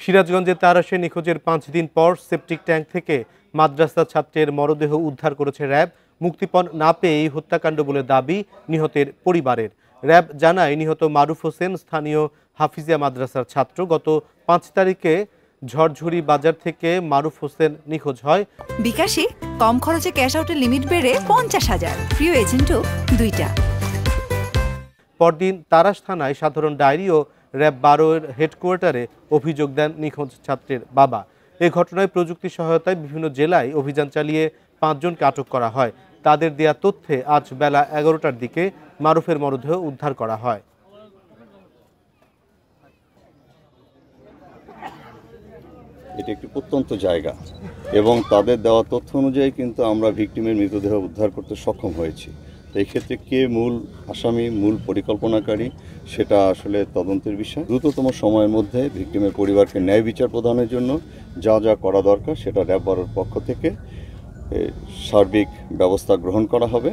সিরাজগঞ্জের তারাশে নিখোঁজের 5 দিন পর সেপটিক ট্যাঙ্ক থেকে মাদ্রাসা ছাত্রের মরদেহ উদ্ধার করেছে র্যাব। মুক্তিপণ না পেয়েই হত্যাকাণ্ড বলে দাবি নিহতের পরিবারের। র্যাব জানায়, নিহত মারুফ হোসেন স্থানীয় হাফিজিয়া মাদ্রাসার ছাত্র। গত 5 তারিখে ঝড়ঝুরি বাজার থেকে মারুফ হোসেন নিখোঁজ হয়। বিকাশে কম খরচে ক্যাশ আউটের লিমিট বেড়ে 50,000, প্রিয় এজেন্টও 2টা। পরদিন তারাশ থানায় সাধারণ ডায়েরি ও র্যাব 12-এর হেডকোয়ার্টারে অভিযোগ দেন নিখোঁজ ছাত্রের বাবা। এ ঘটনায় প্রযুক্তি সহায়তায় বিভিন্ন জেলায় অভিযান চালিয়ে 5 জনকে আটক করা হয়। তাদের দেয়া তথ্যে আজ বেলা 11টার দিকে মারুফের মরদেহ উদ্ধার করা হয়। এটি একটি প্রত্যন্ত জায়গা এবং তাদের দেওয়া তথ্য অনুযায়ী কিন্তু আমরা ভিকটিমের মৃতদেহ উদ্ধার করতে সক্ষম হয়েছি। এই ক্ষেত্রে কে মূল আসামি, মূল পরিকল্পনাকারী, সেটা আসলে তদন্তের বিষয়। দ্রুততম সময়ের মধ্যে ভিকটিমের পরিবারকে ন্যায় বিচার প্রদানের জন্য যা যা করা দরকার সেটা র্যাব 12-এর পক্ষ থেকে সার্বিক ব্যবস্থা গ্রহণ করা হবে।